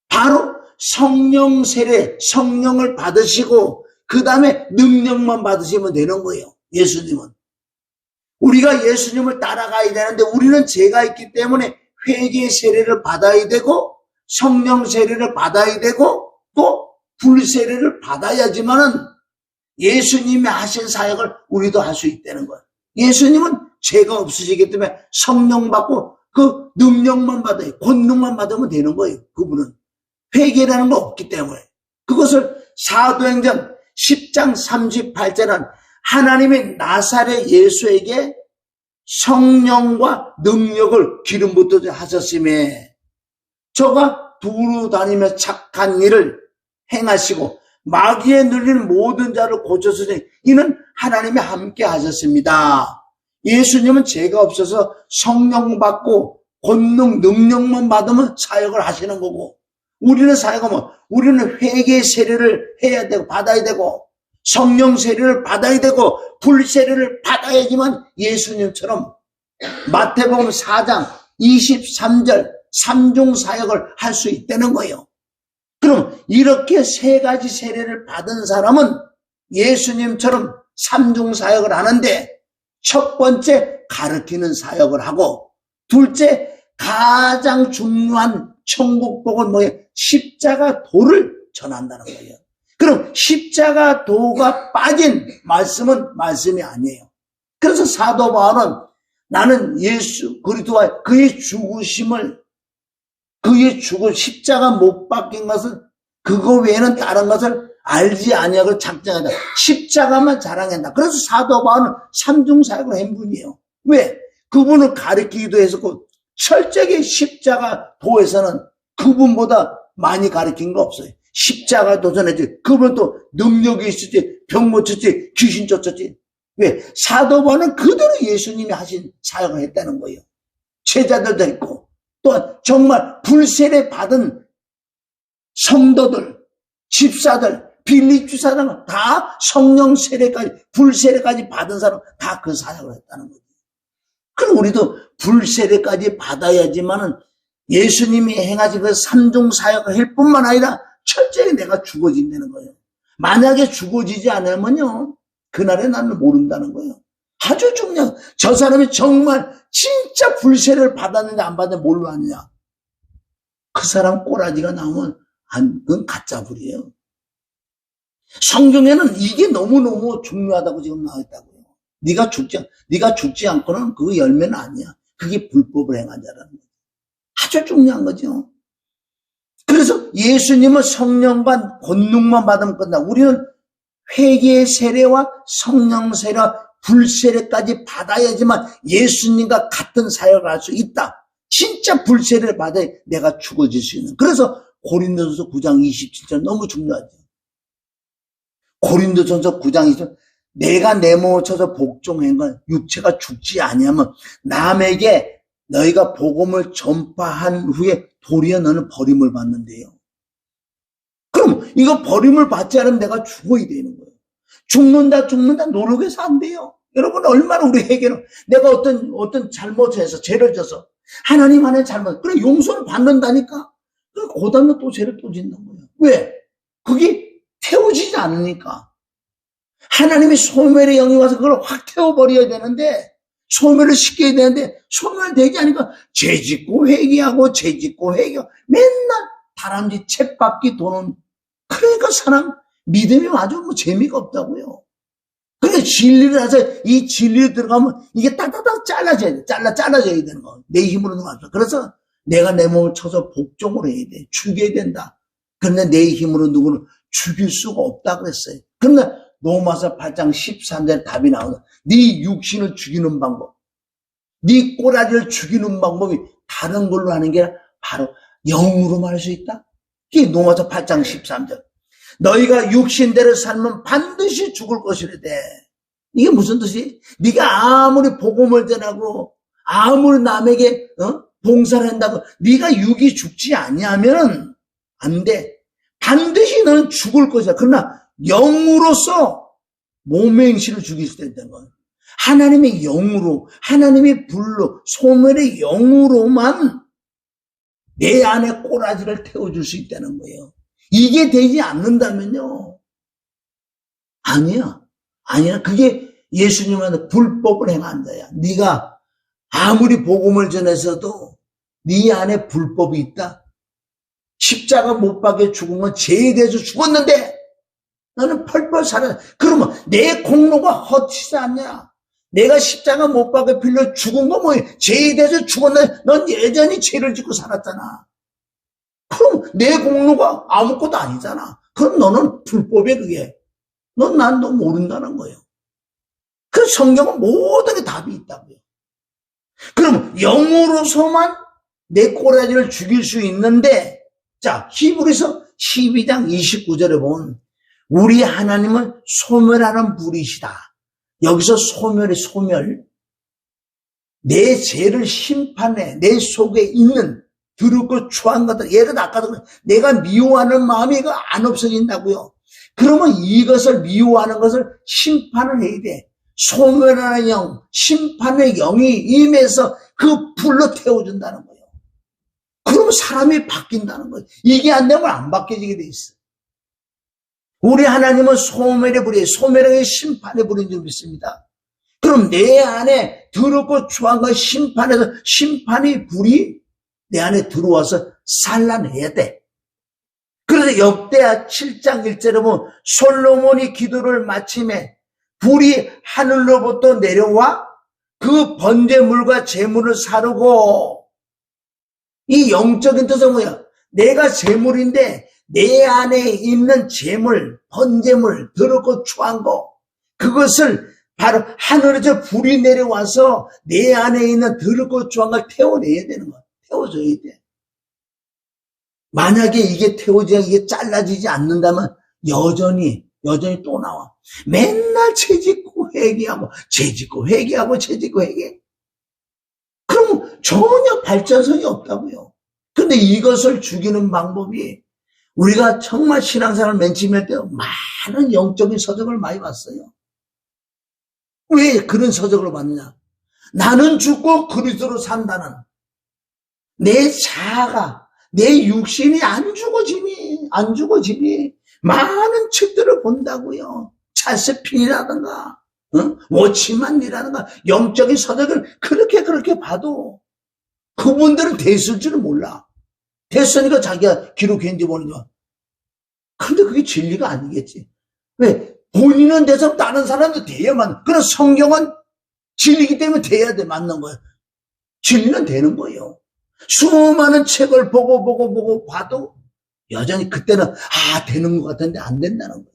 바로 성령 세례, 성령을 받으시고 그 다음에 능력만 받으시면 되는 거예요. 예수님은. 우리가 예수님을 따라가야 되는데 우리는 죄가 있기 때문에 회개의 세례를 받아야 되고 성령 세례를 받아야 되고 또 불세례를 받아야지만은 예수님이 하신 사역을 우리도 할 수 있다는 거예요. 예수님은 죄가 없으시기 때문에 성령 받고 그 능력만 받아요. 권능만 받으면 되는 거예요. 그분은 회개라는 거 없기 때문에. 그것을 사도행전 10장 38절은 하나님이 나사렛 예수에게 성령과 능력을 기름 붓듯이 하셨음에 저가 두루 다니며 착한 일을 행하시고 마귀에 눌리는 모든 자를 고쳤으니 이는 하나님이 함께 하셨습니다. 예수님은 죄가 없어서 성령 받고 권능 능력만 받으면 사역을 하시는 거고 우리는 사역하면 우리는 회개 세례를 해야 되고 받아야 되고 성령 세례를 받아야 되고 불세례를 받아야지만 예수님처럼 마태복음 4장 23절 삼중 사역을 할 수 있다는 거예요. 그럼 이렇게 세 가지 세례를 받은 사람은 예수님처럼 삼중 사역을 하는데 첫 번째 가르치는 사역을 하고 둘째 가장 중요한 천국복은 뭐예요? 십자가 도를 전한다는 거예요. 그럼 십자가 도가 빠진 말씀은 말씀이 아니에요. 그래서 사도 바울은 나는 예수 그리스도와 그의 죽으심을 그의 십자가 못 박힌 것을 그거 외에는 다른 것을 알지 아니하고 작정한다. 십자가만 자랑한다. 그래서 사도 바울은 삼중 사역을 한 분이에요. 왜? 그분을 가르치기도 했었고 철저하게 십자가 도에서는 그분보다 많이 가르친 거 없어요. 십자가 도전했지. 그분은 또 능력이 있었지. 병 고쳤지. 귀신 쫓았지. 왜? 사도 바울은 그대로 예수님이 하신 사역을 했다는 거예요. 제자들도 했고 또 정말 불세례 받은 성도들, 집사들, 빌립 주사들 다 성령 세례까지 불세례까지 받은 사람 다 그 사역을 했다는 거죠. 그럼 우리도 불세례까지 받아야지만은 예수님이 행하신 그 삼중 사역을 할 뿐만 아니라 철저히 내가 죽어진다는 거예요. 만약에 죽어지지 않으면요 그날에 나는 모른다는 거예요. 아주 중요한 저 사람이 정말 진짜 불세례를 받았는데 안 받았는데 뭘로 아느냐. 그 사람 꼬라지가 나오면 그건 가짜불이에요. 성경에는 이게 너무너무 중요하다고 지금 나와있다고요. 네가 죽지 않고는 그 열매는 아니야. 그게 불법을 행한 자라는 거예요. 아주 중요한 거죠. 그래서 예수님은 성령과 권능만 받으면 끝나. 우리는 회개의 세례와 성령 세례와 불세례까지 받아야지만 예수님과 같은 사역을 할 수 있다. 진짜 불세례를 받아야 내가 죽어질 수 있는. 그래서 고린도전서 9장 27절 너무 중요하죠. 고린도전서 9장 27절 내가 내 몸을 쳐서 복종한 건 육체가 죽지 아니하면 남에게 너희가 복음을 전파한 후에 도리어 너는 버림을 받는데요. 그럼 이거 버림을 받지 않으면 내가 죽어야 되는 거예요. 죽는다 노력해서 안 돼요. 여러분 얼마나 우리 회개는 내가 어떤 잘못을 해서 죄를 져서 하나님 안에 잘못 그래 용서를 받는다니까. 그래 그 다음에 또 죄를 또 짓는 거예요. 왜? 그게 태워지지 않으니까. 하나님이 소멸의 영이 와서 그걸 확 태워버려야 되는데 소멸을 시켜야 되는데 소멸되지 않으니까 죄 짓고 회개하고 죄 짓고 회개하고 맨날 다람쥐 쳇바퀴 도는 그러니까 사람 믿음이 아주 뭐 재미가 없다고요. 그러니까 진리를 해서 이 진리에 들어가면 이게 따다닥 잘라져야 돼. 잘라져야 되는 거. 내 힘으로는 없어. 그래서 내가 내 몸을 쳐서 복종을 해야 돼. 죽여야 된다. 그런데 내 힘으로 누구를 죽일 수가 없다 그랬어요. 그런데 로마서 8장 13절 답이 나오다. 네 육신을 죽이는 방법, 네 꼬라지를 죽이는 방법이 다른 걸로 하는 게 아니라 바로 영으로만 할 수 있다. 이게 로마서 8장 13절. 너희가 육신대로 살면 반드시 죽을 것이래대. 이게 무슨 뜻이? 네가 아무리 복음을 전하고 아무리 남에게 봉사를 한다고 네가 육이 죽지 아니하면 안 돼. 반드시 너는 죽을 것이다. 그러나 영으로서 몸의 행실을 죽일 수 있다는 거예요. 하나님의 영으로, 하나님의 불로, 소멸의 영으로만 내 안에 꼬라지를 태워줄 수 있다는 거예요. 이게 되지 않는다면요. 아니야. 그게 예수님은 불법을 행한 자야. 네가 아무리 복음을 전해서도 네 안에 불법이 있다. 십자가 못 박혀 죽으면 죄에 대해서 죽었는데 나는 펄펄 살아. 그러면 내 공로가 헛되지 않냐? 내가 십자가 못 박혀 빌려 죽은 거 뭐야? 죄에 대해서 죽었는데 넌 여전히 죄를 짓고 살았잖아. 그럼 내 공로가 아무것도 아니잖아. 그럼 너는 불법에 그게. 넌 난 너 모른다는 거예요. 그 성경은 모든 게 답이 있다고요. 그럼 영으로서만 내 꼬라지를 죽일 수 있는데, 자, 히브리서 12장 29절에 보면 우리 하나님은 소멸하는 분이시다. 여기서 소멸이 소멸. 내 죄를 심판해 내 속에 있는 더럽고 추한 것들. 예를 들어 아까도 내가 미워하는 마음이 이거 안 없어진다고요. 그러면 이것을 미워하는 것을 심판을 해야 돼. 소멸하는 영, 심판의 영이 임해서 그 불로 태워준다는 거예요. 그러면 사람이 바뀐다는 거예요. 이게 안 되면 안 바뀌어지게 돼 있어. 우리 하나님은 소멸의 불이에요. 소멸의 심판의 불인 줄 믿습니다. 그럼 내 안에 더럽고 추한 것 심판해서 심판의 불이 내 안에 들어와서 살라내야 돼. 그래서 역대하 7장 1절에 보면 솔로몬이 기도를 마침에 불이 하늘로부터 내려와 그 번제물과 제물을 사르고, 이 영적인 뜻은 뭐야? 내가 제물인데 내 안에 있는 제물, 번제물, 더럽고 추한 거, 그것을 바로 하늘에서 불이 내려와서 내 안에 있는 더럽고 추한 걸 태워내야 되는 거야. 태워줘야 돼. 만약에 이게 이게 잘라지지 않는다면 여전히 또 나와. 맨날 죄짓고 회개하고 죄짓고 회개하고 죄짓고 회개. 그럼 전혀 발전성이 없다고요. 근데 이것을 죽이는 방법이, 우리가 정말 신앙생활 맨 처음 할 때 많은 영적인 서적을 많이 봤어요. 왜 그런 서적을 봤느냐? 나는 죽고 그리스도로 산다는 내 자아가, 내 육신이 안 죽어지니 많은 책들을 본다고요. 찰스핀이라든가 워치만이라든가 영적인 서적을 그렇게 봐도 그분들은 됐을 줄은 몰라. 됐으니까 자기가 기록했는지 모르죠. 근데 그게 진리가 아니겠지. 왜? 본인은 돼서 다른 사람도 돼야만. 그런 성경은 진리이기 때문에 돼야 돼. 맞는 거예요. 진리는 되는 거예요. 수많은 책을 보고 봐도 여전히 그때는 되는 것 같은데 안 된다는 거예요.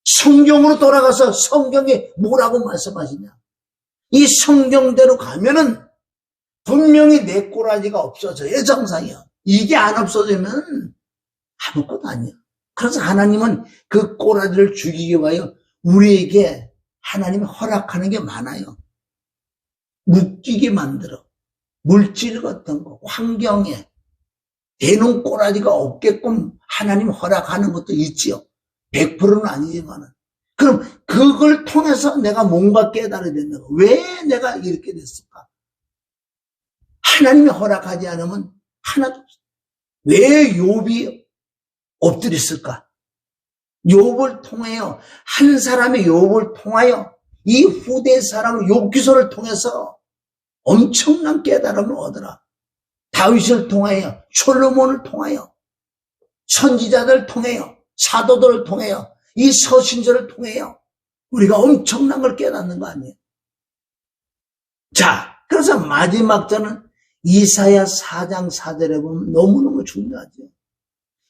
성경으로 돌아가서 성경에 뭐라고 말씀하시냐. 이 성경대로 가면은 분명히 내 꼬라지가 없어져야 정상이야. 이게 안 없어지면 아무것도 아니야. 그래서 하나님은 그 꼬라지를 죽이기 위하여 우리에게 하나님이 허락하는 게 많아요. 묶이게 만들어. 물질 같은 거, 환경에 대놓은 꼬라지가 없게끔 하나님 허락하는 것도 있지요. 100%는 아니지만은. 그럼 그걸 통해서 내가 뭔가 깨달아야 된다. 왜 내가 이렇게 됐을까? 하나님이 허락하지 않으면 하나도 없어. 왜 욥이 엎드렸을까? 욥을 통하여, 한 사람의 욥을 통하여 이 후대 사람을 욥기서를 통해서 엄청난 깨달음을 얻으라. 다윗을 통하여, 솔로몬을 통하여, 선지자들을 통하여, 사도들을 통하여, 이 서신서를 통하여 우리가 엄청난 걸 깨닫는 거 아니에요. 자, 그래서 마지막 절은 이사야 4장 4절에 보면 너무너무 중요하죠.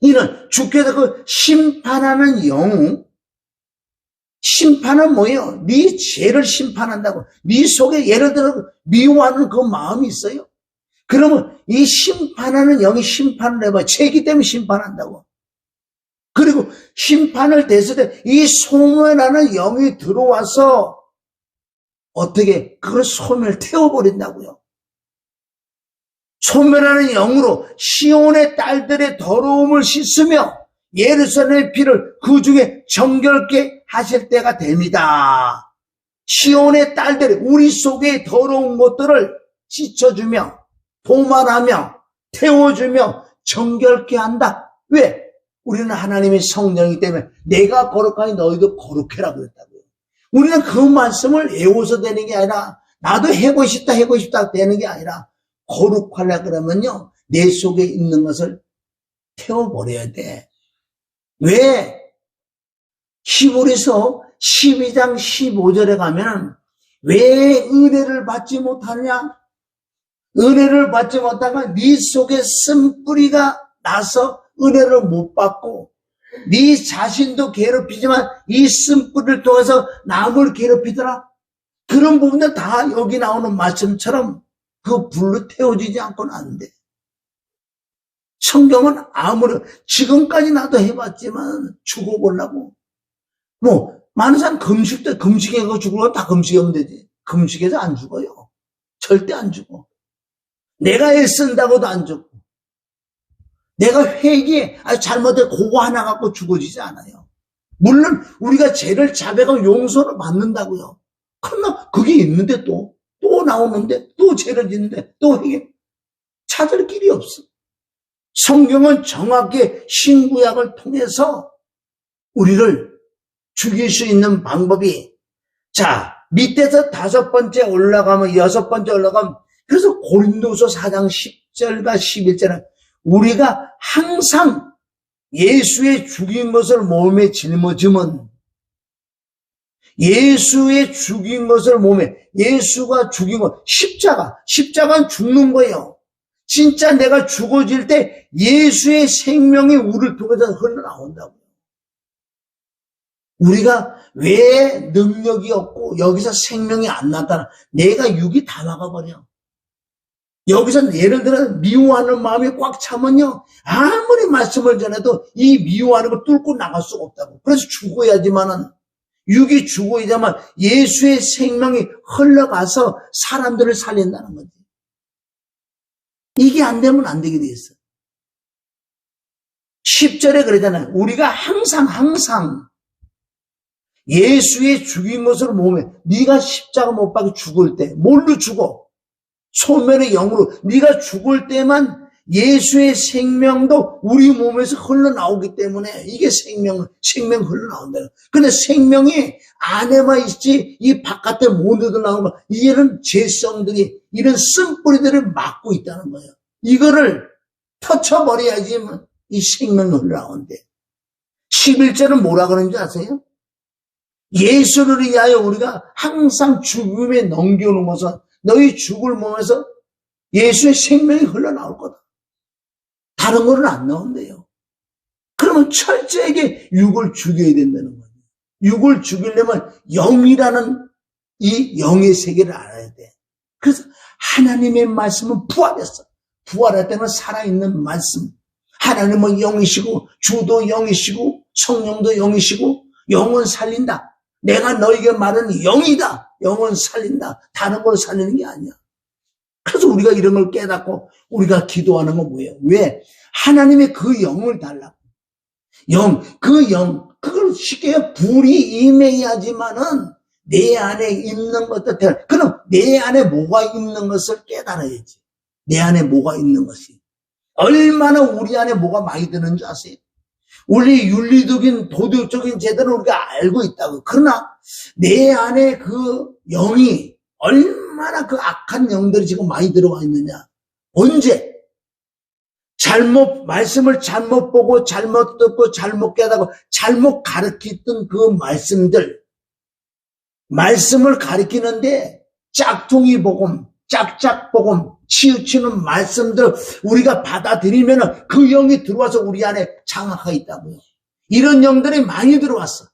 이는 주께서 그 심판하는 영, 심판은 뭐예요? 네 죄를 심판한다고. 네 속에 예를 들어 미워하는 그 마음이 있어요. 그러면 이 심판하는 영이 심판을 해봐. 죄이기 때문에 심판한다고. 그리고 심판을 됐을 때 이 소멸하는 영이 들어와서 어떻게 그걸 태워버린다고요. 소멸하는 영으로 시온의 딸들의 더러움을 씻으며 예루살렘의 피를 그 중에 정결케 하실 때가 됩니다. 시온의 딸들이 우리 속에 더러운 것들을 씻어주며 도말하며 태워주며 정결케 한다. 왜? 우리는 하나님의 성령이기 때문에 내가 거룩하니 너희도 거룩해라 그랬다고요. 우리는 그 말씀을 외워서 되는 게 아니라 나도 하고 싶다 되는 게 아니라 거룩하려 그러면요. 내 속에 있는 것을 태워버려야 돼. 왜? 히브리서 12장 15절에 가면 왜 은혜를 받지 못하느냐? 은혜를 받지 못하면 네 속에 쓴뿌리가 나서 은혜를 못 받고 네 자신도 괴롭히지만 이 쓴뿌리를 통해서 남을 괴롭히더라. 그런 부분들 다 여기 나오는 말씀처럼 그 불로 태워지지 않고는 안 돼. 성경은 아무리 지금까지 나도 해봤지만 죽어보려고 많은 사람 금식해서 죽으면 다 금식하면 되지. 금식해서 안 죽어요. 절대 안 죽어. 내가 애쓴다고도 안 죽고 내가 회개해 잘못해 그거 하나 갖고 죽어지지 않아요. 물론 우리가 죄를 자백하고 용서를 받는다고요. 그러나 그게 있는데 또 나오는데 또 죄를 짓는데 또 회개 찾을 길이 없어. 성경은 정확히 신구약을 통해서 우리를 죽일 수 있는 방법이 자 밑에서 5번째 올라가면 6번째 올라가면 그래서 고린도서 4장 10절과 11절은 우리가 항상 예수의 죽인 것을 몸에 짊어지면 예수의 죽인 것을 몸에 예수가 죽인 것 십자가는 죽는 거예요. 진짜 내가 죽어질 때 예수의 생명이 우리를 통해서 흘러나온다고요. 우리가 왜 능력이 없고 여기서 생명이 안 나타나 내가 육이 다 막아버려. 여기서 예를 들어 미워하는 마음이 꽉 차면요 아무리 말씀을 전해도 이 미워하는 걸 뚫고 나갈 수가 없다고. 그래서 죽어야지만은 육이 죽어야지만 예수의 생명이 흘러가서 사람들을 살린다는 거지. 이게 안 되면 안 되게 돼 있어. 10절에 그러잖아요. 우리가 항상 예수의 죽인 것으로 몸에 네가 십자가 못 박혀 죽을 때 뭘로 죽어? 소멸의 영으로 네가 죽을 때만 예수의 생명도 우리 몸에서 흘러나오기 때문에 이게 생명 흘러나온다. 근데 생명이 안에만 있지 이 바깥에 못 흘러나오면 이런 죄성들이 이런 쓴뿌리들을 막고 있다는 거예요. 이거를 터쳐버려야지 이 생명이 흘러나온대. 11절은 뭐라 그러는지 아세요? 예수를 위하여 우리가 항상 죽음에 넘겨오는 것은 너희 죽을 몸에서 예수의 생명이 흘러나올 거다. 다른 거는 안 나온대요. 그러면 철저하게 육을 죽여야 된다는 거예요. 육을 죽이려면 영이라는 이 영의 세계를 알아야 돼. 그래서 하나님의 말씀은 부활했어. 부활할 때는 살아있는 말씀. 하나님은 영이시고 주도 영이시고 성령도 영이시고 영은 살린다. 내가 너에게 말하는 영이다. 영은 살린다. 다른 걸 살리는 게 아니야. 그래서 우리가 이런 걸 깨닫고 우리가 기도하는 건 뭐예요? 왜? 하나님의 그 영을 달라고. 그걸 쉽게 불이 임해야지만은 내 안에 있는 것도 그럼 내 안에 뭐가 있는 것을 깨달아야지. 내 안에 뭐가 있는 것이. 얼마나 우리 안에 뭐가 많이 드는지 아세요? 우리 윤리적인 도덕적인 제도는 우리가 알고 있다고. 그러나 내 안에 그 영이 얼마나 그 악한 영들이 지금 많이 들어와 있느냐. 언제? 말씀을 잘못 보고 잘못 듣고 잘못 깨닫고 잘못 가르쳤던 그 말씀을 가르치는데 짝퉁이 복음, 짝짝 복음, 치우치는 말씀들 우리가 받아들이면 그 영이 들어와서 우리 안에 장악하고 있다고요. 이런 영들이 많이 들어왔어.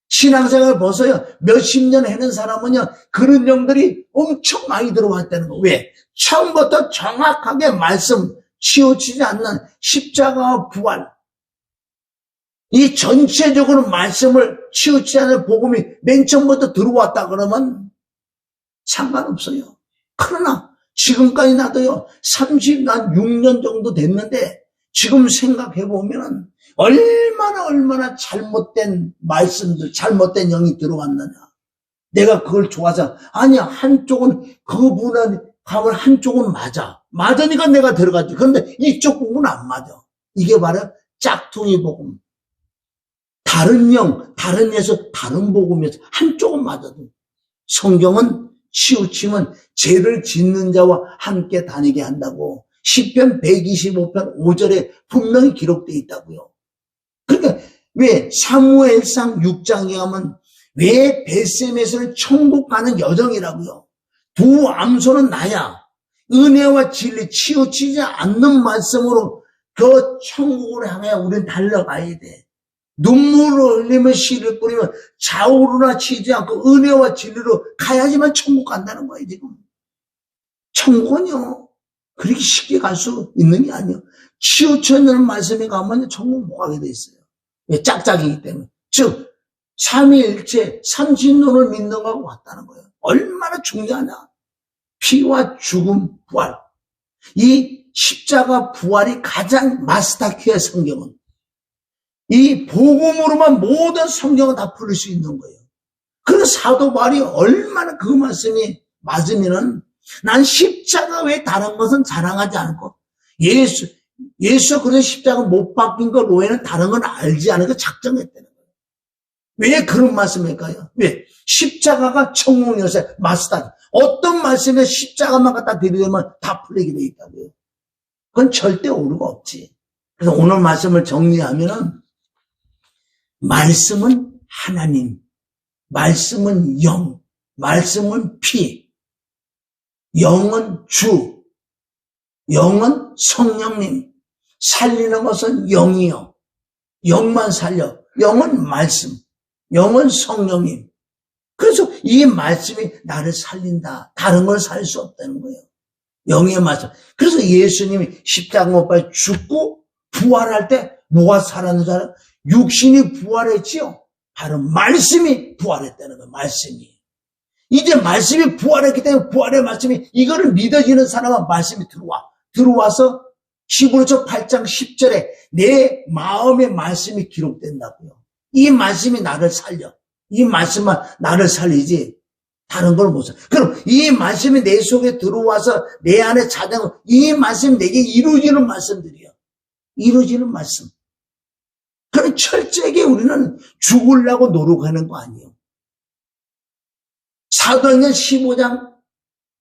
신앙생활 보세요. 몇십 년 해는 사람은요, 그런 영들이 엄청 많이 들어왔다는 거. 왜? 처음부터 정확하게 말씀, 치우치지 않는 십자가와 부활. 이 전체적으로 말씀을 치우치지 않는 복음이 맨 처음부터 들어왔다 그러면 상관없어요. 그러나 지금까지 나도요, 36년 정도 됐는데 지금 생각해보면 얼마나 잘못된 말씀들, 잘못된 영이 들어왔느냐. 내가 그걸 좋아서, 아니야, 한쪽은 그분은 가면 한쪽은 맞아. 맞으니까 내가 들어갔지. 그런데 이쪽 부분은 안 맞아. 이게 바로 짝퉁이 복음. 다른 영, 다른 예수, 다른 복음에서 한쪽은 맞아도 성경은 치우침은 죄를 짓는 자와 함께 다니게 한다고 시편 125편 5절에 분명히 기록되어 있다고요. 그러니까 왜 사무엘상 6장에 가면 왜 벳셈에서는 천국 가는 여정이라고요. 두 암소는 나야. 은혜와 진리 치우치지 않는 말씀으로 그 천국을 향해 우리는 달려가야 돼. 눈물을 흘리며 씨를 뿌리면 좌우로나 치지 않고 은혜와 진리로 가야지만 천국 간다는 거예요, 지금. 천국은요, 그렇게 쉽게 갈 수 있는 게 아니에요. 치우쳐있는 말씀에 가면 천국 못 가게 돼 있어요. 왜? 짝짝이기 때문에. 즉, 삼위일체, 삼신론을 믿는 거하고 같다는 거예요. 얼마나 중요하냐. 피와 죽음, 부활. 이 십자가 부활이 가장 마스터키의 성경은. 이 복음으로만 모든 성경을 다 풀릴 수 있는 거예요. 그래서 사도 바울이 얼마나 그 말씀이 맞으면은 난 십자가 외에 다른 것은 자랑하지 않고 예수 그래서 십자가 못 박힌 거 로에는 다른 건 알지 않은 거 작정했다는 거예요. 왜 그런 말씀일까요? 왜? 십자가가 천국 열쇠 마스터. 어떤 말씀에 십자가만 갖다 드리면 다 풀리게 돼 있다고요. 그건 절대 오류가 없지. 그래서 오늘 말씀을 정리하면은 말씀은 하나님, 말씀은 영, 말씀은 피, 영은 주, 영은 성령님, 살리는 것은 영이요. 영만 살려. 영은 말씀, 영은 성령님. 그래서 이 말씀이 나를 살린다. 다른 걸 살 수 없다는 거예요. 영의 말씀. 그래서 예수님이 십자가 못 박혀 죽고 부활할 때 뭐가 살았는 줄 알아요? 육신이 부활했지요. 바로 말씀이 부활했다는 거예요. 말씀이. 이제 말씀이 부활했기 때문에 부활의 말씀이 이거를 믿어지는 사람은 말씀이 들어와서 히브리서 8장 10절에 내 마음의 말씀이 기록된다고요. 이 말씀이 나를 살려. 이 말씀만 나를 살리지 다른 걸 못 살려. 그럼 이 말씀이 내 속에 들어와서 내 안에 자정을 이 말씀이 내게 이루어지는 말씀들이요. 이루어지는 말씀. 그럼 철저하게 우리는 죽으려고 노력하는 거 아니에요. 사도행전 15장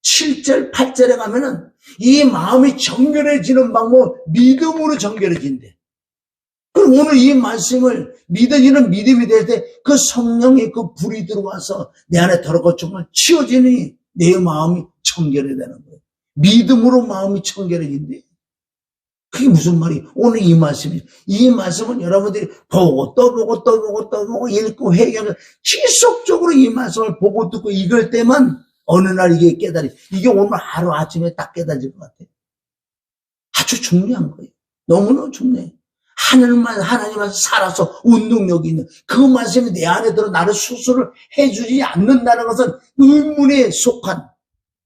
7절 8절에 가면은 이 마음이 정결해지는 방법 믿음으로 정결해진대. 그럼 오늘 이 말씀을 믿어지는 믿음이 될 때 그 성령의 그 불이 들어와서 내 안에 더럽고 정말 치워지니 내 마음이 청결해야 되는 거예요. 믿음으로 마음이 청결해진대. 그게 무슨 말이에요? 오늘 이 말씀은 여러분들이 보고 또 보고 읽고 회개하면서 지속적으로 이 말씀을 보고 듣고 읽을 때만 어느 날 이게 이게 오늘 하루 아침에 딱 깨달을 것 같아요. 아주 중요한 거예요. 너무너무 중요해요. 하나님만 살아서 운동력이 있는 그 말씀이 내 안에 들어 나를 수술을 해주지 않는다는 것은 의문에 속한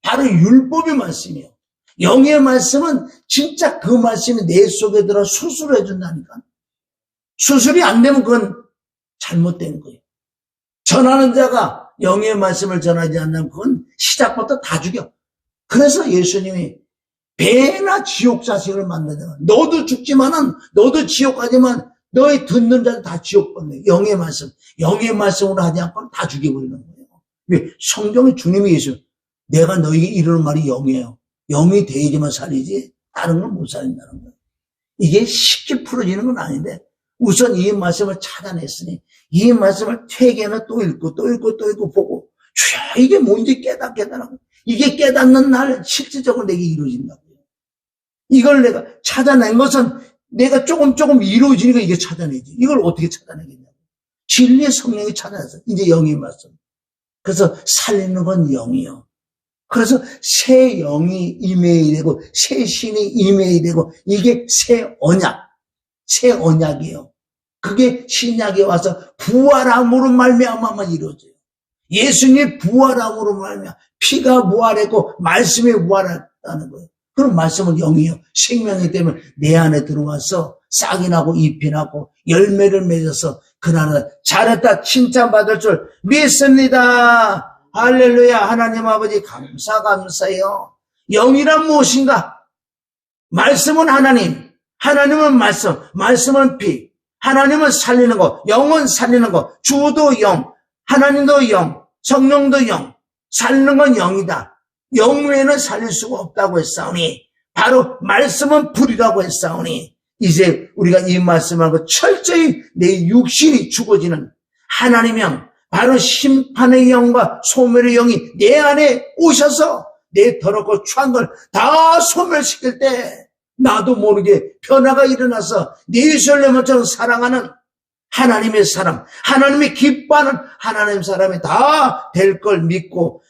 바로 율법의 말씀이에요. 영의 말씀은 진짜 그 말씀이 내 속에 들어 수술을 해준다니까. 수술이 안 되면 그건 잘못된 거예요. 전하는 자가 영의 말씀을 전하지 않는 그건 시작부터 다 죽여. 그래서 예수님이 배나 지옥 자식을 만나잖아. 너도 죽지만은 너도 지옥 가지만 너의 듣는 자도 다 지옥 받네. 영의 말씀으로 하지 않고는 다 죽여버리는 거예요. 왜? 성경에 주님이 예수 내가 너에게 이르는 말이 영이에요. 영이 돼야지만 살리지 다른 건 못 살린다는 거예요. 이게 쉽게 풀어지는 건 아닌데 우선 이 말씀을 찾아냈으니 이 말씀을 퇴계나 또 읽고 보고 주야 이게 뭔지 깨닫고 이게 깨닫는 날 실질적으로 내게 이루어진다고요. 이걸 내가 찾아낸 것은 내가 조금 이루어지니까 이게 찾아내지. 이걸 어떻게 찾아내겠냐고. 진리의 성령이 찾아내서 이제 영이 말씀. 그래서 살리는 건 영이요. 그래서 새 영이 임해야 되고 새 신이 임해야 되고 이게 새 언약이에요. 그게 신약에 와서 부활함으로 말미암아만 이루어져요. 예수님이 부활함으로 말미암아 피가 부활했고 말씀이 부활했다는 거예요. 그럼 말씀은 영이요. 생명이기 때문에 내 안에 들어와서 싹이 나고 잎이 나고 열매를 맺어서 그날은 잘했다 칭찬받을 줄 믿습니다. 할렐루야. 하나님 아버지 감사해요. 영이란 무엇인가? 말씀은 하나님, 하나님은 말씀, 말씀은 피, 하나님은 살리는 거, 영은 살리는 거, 주도 영, 하나님도 영, 성령도 영, 살리는 건 영이다. 영 외에는 살릴 수가 없다고 했사오니, 바로 말씀은 불이라고 했사오니, 이제 우리가 이 말씀하고 철저히 내 육신이 죽어지는 하나님의 영, 바로 심판의 영과 소멸의 영이 내 안에 오셔서 내 더럽고 추한 걸 다 소멸시킬 때 나도 모르게 변화가 일어나서 예루살렘처럼 사랑하는 하나님의 사람, 하나님이 기뻐하는 하나님 사람이 다 될 걸 믿고